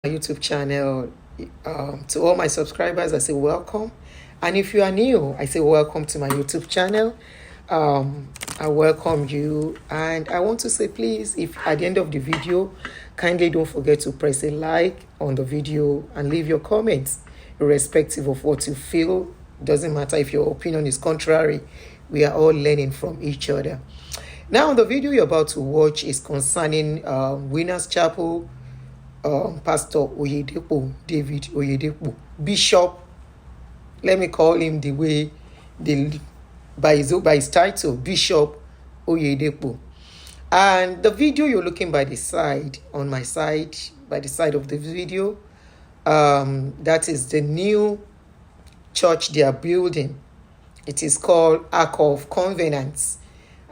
YouTube channel. To all my subscribers, I say welcome. And if you are new, I say welcome to my YouTube channel. I welcome you. And I want to say, please, if at the end of the video, kindly don't forget to press a like on the video and leave your comments, irrespective of what you feel. Doesn't matter if your opinion is contrary. We are all learning from each other. Now, the video you're about to watch is concerning Winners Chapel, Pastor Oyedepo, David Oyedepo, Bishop. Let me call him the way by his title, Bishop Oyedepo. And the video you're looking by the side, on my side, by the side of the video, that is the new church they are building. It is called Ark of Covenants.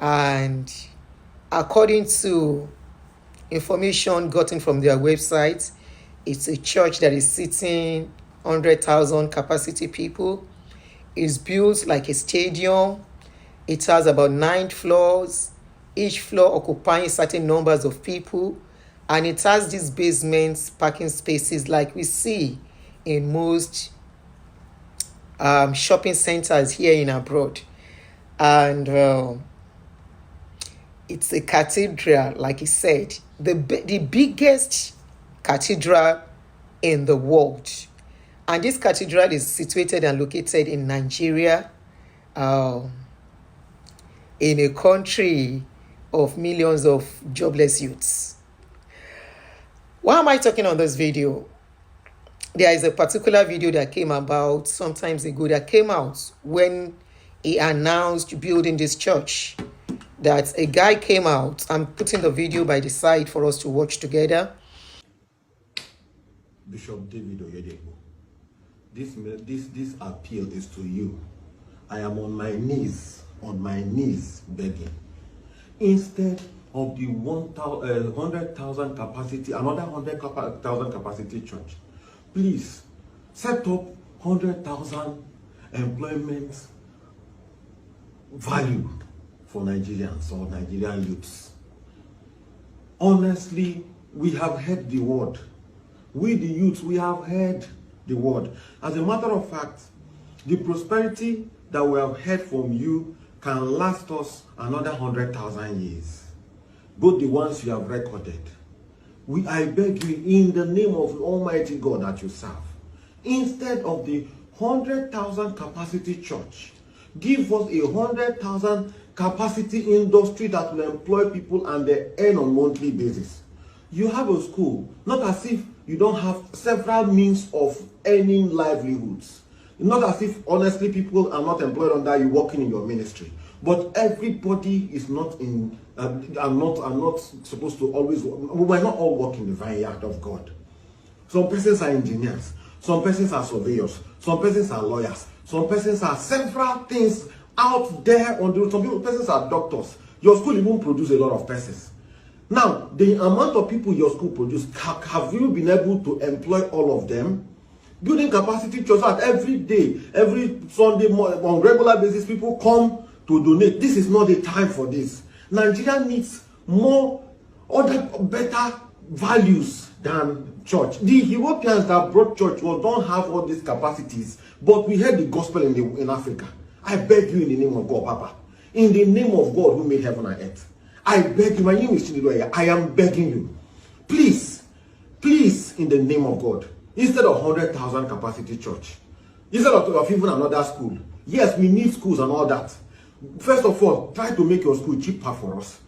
And according to information gotten from their website, it's a church that is sitting 100,000 capacity people. It's built like a stadium. It has about 9 floors, each floor occupying certain numbers of people. And it has these basements, parking spaces like we see in most shopping centers here in abroad. And it's a cathedral, like he said, the biggest cathedral in the world. And this cathedral is situated and located in Nigeria, in a country of millions of jobless youths. Why am I talking on this video? There is a particular video that came about sometimes ago that came out when he announced building this church. That a guy came out. I'm putting the video by the side for us to watch together. Bishop David Oyedepo, this appeal is to you. I am on my knees begging. Instead of the 100,000 capacity, another 100,000 capacity church, please set up 100,000 employment value for Nigerians or Nigerian youths. Honestly, we have heard the word. We the youths, we have heard the word. As a matter of fact, the prosperity that we have heard from you can last us another 100,000 years. Both the ones you have recorded. I beg you, in the name of Almighty God that you serve, instead of the 100,000 capacity church, give us a 100,000 capacity industry that will employ people and they earn on monthly basis. You have a school, not as if you don't have several means of earning livelihoods. Not as if, honestly, people are not employed under you working in your ministry. But everybody is not in, are not supposed to always work. We're not all working the vineyard of God. Some persons are engineers, some persons are surveyors, some persons are lawyers, some persons are several things out there on the road. Some people, persons are doctors. Your school even produce a lot of persons. Now, the amount of people your school produce, have you been able to employ all of them? Building capacity church out every day, every Sunday morning, on regular basis, people come to donate. This is not the time for this. Nigeria needs more, other better values than church. The Europeans that brought church don't have all these capacities, but we heard the gospel in Africa. I beg you in the name of God, Papa. In the name of God who made heaven and earth. I beg you, my name is Chidiloya. I am begging you. Please, in the name of God, instead of 100,000 capacity church, instead of even another school, yes, we need schools and all that. First of all, try to make your school cheaper for us.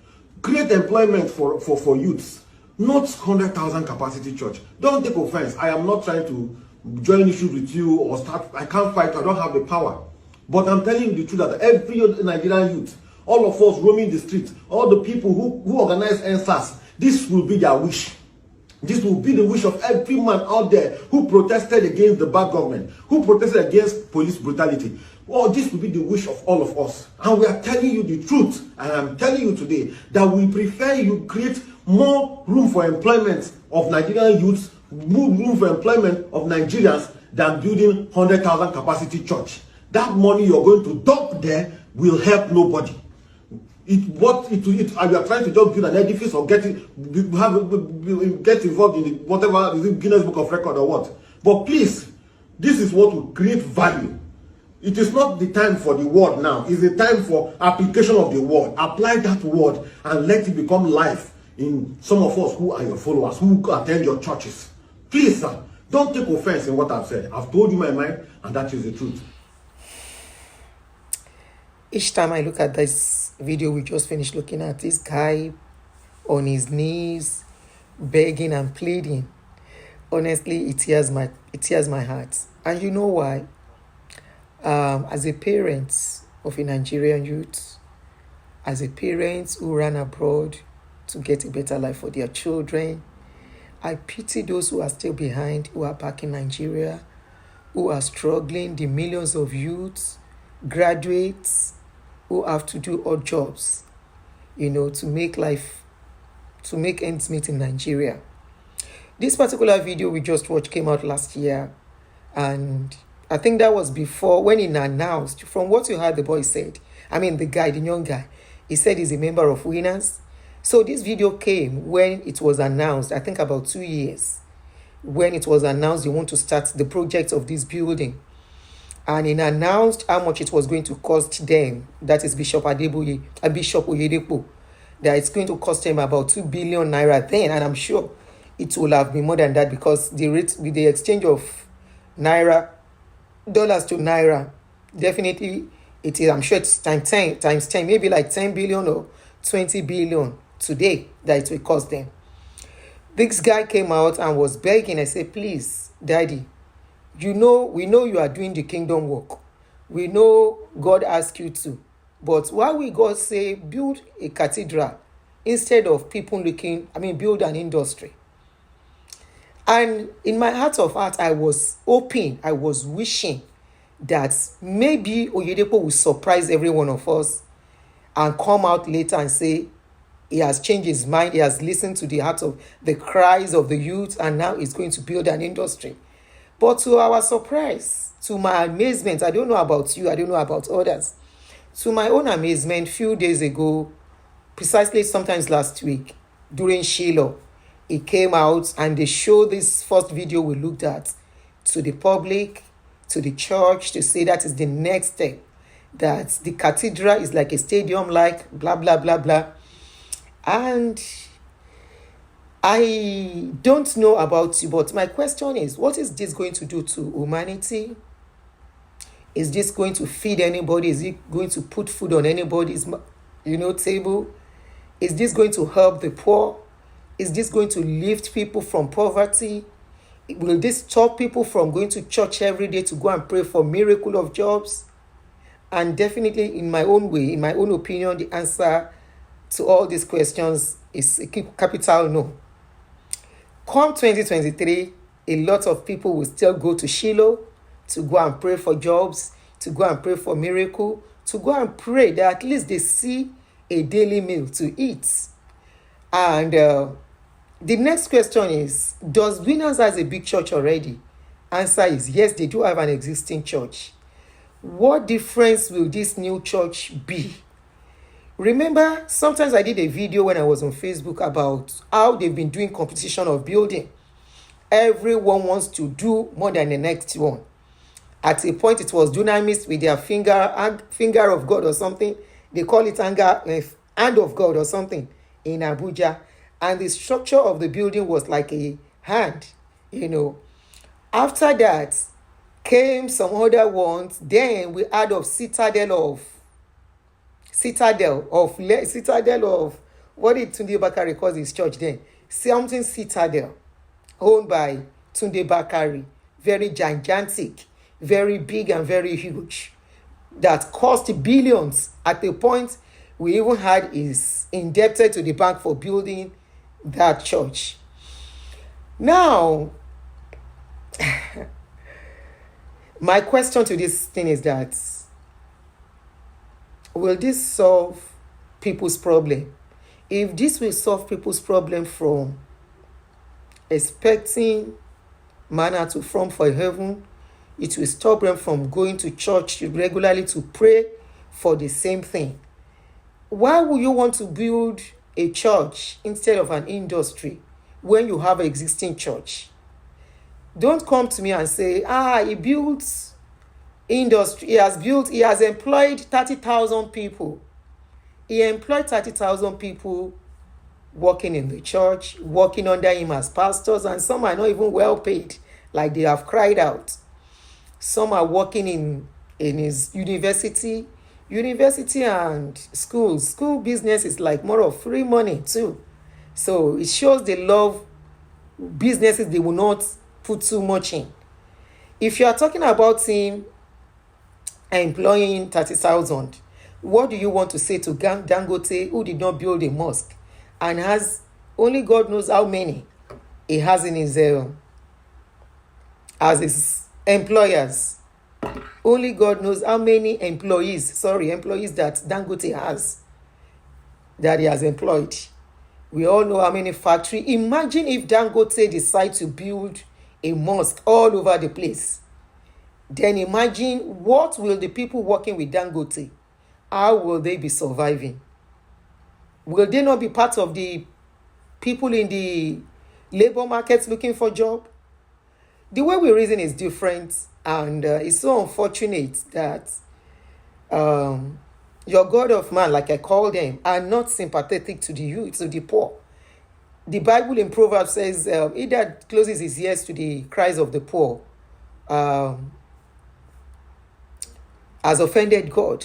Create employment for youths, not 100,000 capacity church. Don't take offense. I am not trying to join issues with you or start. I can't fight. I don't have the power. But I'm telling you the truth that every Nigerian youth, all of us roaming the streets, all the people who organize NSAS, this will be their wish. This will be the wish of every man out there who protested against the bad government, who protested against police brutality. Well, this will be the wish of all of us. And we are telling you the truth. And I'm telling you today that we prefer you create more room for employment of Nigerian youths, more room for employment of Nigerians than building 100,000 capacity church. That money you're going to dump there will help nobody. and you are trying to just build an edifice or get involved in the, whatever, is it Guinness Book of Record or what? But please, this is what will create value. It is not the time for the word now. It's the time for application of the word. Apply that word and let it become life in some of us who are your followers, who attend your churches. Please, sir, don't take offense in what I've said. I've told you my mind, and that is the truth. Each time I look at this video we just finished looking at, this guy on his knees, begging and pleading, honestly, it tears my heart. And you know why? As a parent of a Nigerian youth, as a parent who ran abroad to get a better life for their children, I pity those who are still behind, who are back in Nigeria, who are struggling, the millions of youths, graduates, who have to do odd jobs, to make ends meet in Nigeria. This particular video we just watched came out last year, and I think that was before, when he announced, from what you heard the boy said, the young guy, he said he's a member of Winners. So this video came when it was announced, I think about 2 years, when it was announced they want to start the project of this building. And he announced how much it was going to cost them, that is Bishop Adeboye and Bishop Oyedepo, that it's going to cost them about 2 billion naira then, and I'm sure it will have been more than that, because the rate with the exchange of dollars to naira, definitely it is, I'm sure it's times 10, maybe like 10 billion or 20 billion today that it will cost them. This guy came out and was begging. I said, please, Daddy, we know you are doing the kingdom work. We know God asked you to. But why will God say build a cathedral instead of people build an industry? And in my heart of heart, I was hoping, I was wishing that maybe Oyedepo will surprise every one of us and come out later and say he has changed his mind, he has listened to the heart of the cries of the youth, and now he's going to build an industry. But to our surprise, to my amazement, I don't know about you, I don't know about others, to my own amazement, few days ago, precisely sometimes last week, during Shiloh, it came out and they showed this first video we looked at to the public, to the church, to say that is the next step, that the cathedral is like a stadium, like blah, blah, blah, blah. And I don't know about you, but my question is, what is this going to do to humanity? Is this going to feed anybody? Is it going to put food on anybody's, table? Is this going to help the poor? Is this going to lift people from poverty? Will this stop people from going to church every day to go and pray for miracle of jobs? And definitely, in my own way, in my own opinion, the answer to all these questions is a capital no. Come 2023, a lot of people will still go to Shiloh to go and pray for jobs, to go and pray for miracle, to go and pray that at least they see a daily meal to eat. And the next question is, does Winners has a big church already? Answer is yes, they do have an existing church. What difference will this new church be? Remember, sometimes I did a video when I was on Facebook about how they've been doing competition of building. Everyone wants to do more than the next one. At a point, it was Dunamis with their finger of God or something. They call it hand of God or something in Abuja. And the structure of the building was like a hand, After that came some other ones. Then we had of Citadel of what did Tunde Bakari call his church then? Something Citadel, owned by Tunde Bakari, very gigantic, very big and very huge, that cost billions. At the point we even had is indebted to the bank for building that church. Now, my question to this thing is that, will this solve people's problem? If this will solve people's problem from expecting manna to from for heaven, it will stop them from going to church regularly to pray for the same thing. Why would you want to build a church instead of an industry when you have an existing church? Don't come to me and say, he built industry, he has employed 30,000 people. He employed 30,000 people working in the church, working under him as pastors, and some are not even well paid, like they have cried out. Some are working in his university and school business is like more of free money too. So it shows they love businesses they will not put too much in. If you are talking about him employing 30,000, what do you want to say to Dangote, who did not build a mosque and has only God knows how many he has in his as his employers? Only God knows how many employees that Dangote has, that he has employed. We all know how many factories. Imagine if Dangote decide to build a mosque all over the place. Then imagine what will the people working with Dangote, how will they be surviving? Will they not be part of the people in the labor markets looking for job? The way we reason is different, and it's so unfortunate that your God of man, like I call them, are not sympathetic to the youth, to the poor. The Bible in Proverbs says, he that closes his ears to the cries of the poor has offended God.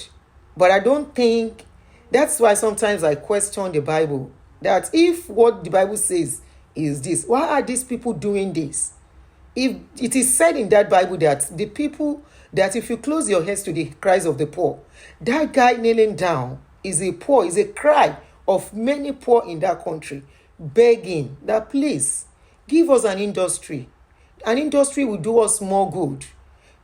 But I don't think, that's why sometimes I question the Bible, that if what the Bible says is this, why are these people doing this? If it is said in that Bible that the people, that if you close your heads to the cries of the poor, that guy kneeling down is a cry of many poor in that country, begging that please give us an industry. An industry will do us more good.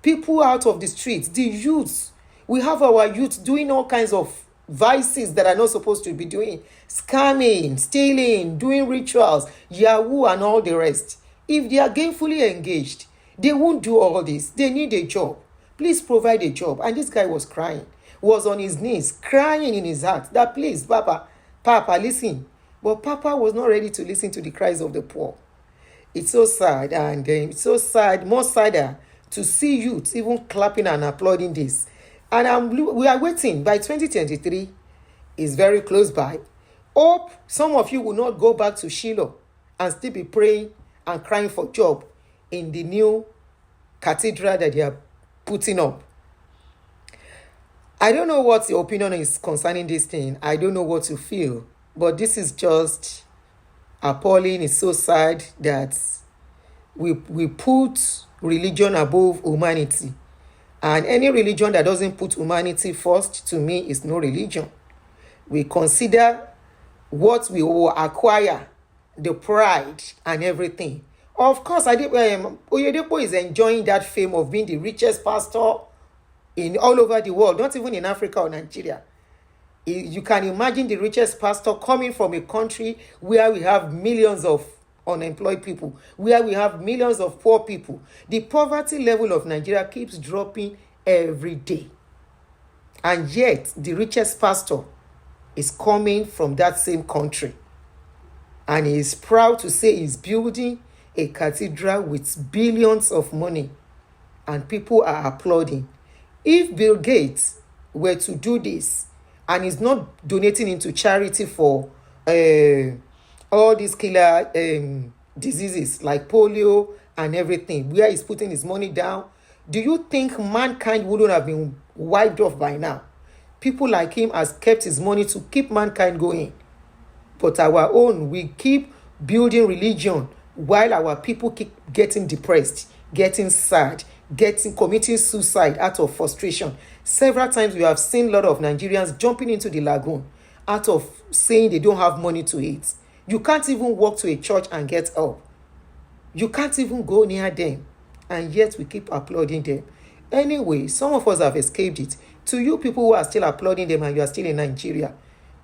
People out of the streets, the youths, we have our youth doing all kinds of vices that are not supposed to be doing, scamming, stealing, doing rituals, Yahoo and all the rest. If they are gainfully engaged, they won't do all this. They need a job. Please provide a job. And this guy was crying, was on his knees, crying in his heart that please, Papa, listen. But Papa was not ready to listen to the cries of the poor. It's so sad, and it's so sad, more sadder to see youth even clapping and applauding this. And we are waiting. By 2023 is very close by. Hope some of you will not go back to Shiloh and still be praying and crying for job in the new cathedral that they are putting up. I don't know what your opinion is concerning this thing. I don't know what you feel. But this is just appalling. It's so sad that we put religion above humanity. And any religion that doesn't put humanity first, to me, is no religion. We consider what we will acquire, the pride and everything. Of course, Oyedepo is enjoying that fame of being the richest pastor in all over the world, not even in Africa or Nigeria. You can imagine the richest pastor coming from a country where we have millions of unemployed people, where we have millions of poor people. The poverty level of Nigeria keeps dropping every day. And yet, the richest pastor is coming from that same country. And he is proud to say he's building a cathedral with billions of money. And people are applauding. If Bill Gates were to do this, and is not donating into charity for all these killer diseases like polio and everything, where he's putting his money down, do you think mankind wouldn't have been wiped off by now? People like him has kept his money to keep mankind going. But our own, we keep building religion while our people keep getting depressed, getting sad, committing suicide out of frustration. Several times we have seen a lot of Nigerians jumping into the lagoon out of saying they don't have money to eat. You can't even walk to a church and get help. You can't even go near them. And yet we keep applauding them. Anyway, some of us have escaped it. To you people who are still applauding them and you are still in Nigeria,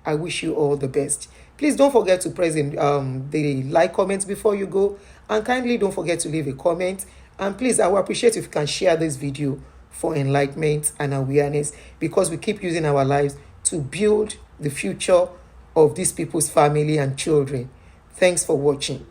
I wish you all the best. Please don't forget to press the like comment before you go. And kindly don't forget to leave a comment. And please, I would appreciate if you can share this video for enlightenment and awareness, because we keep using our lives to build the future of these people's family and children. Thanks for watching.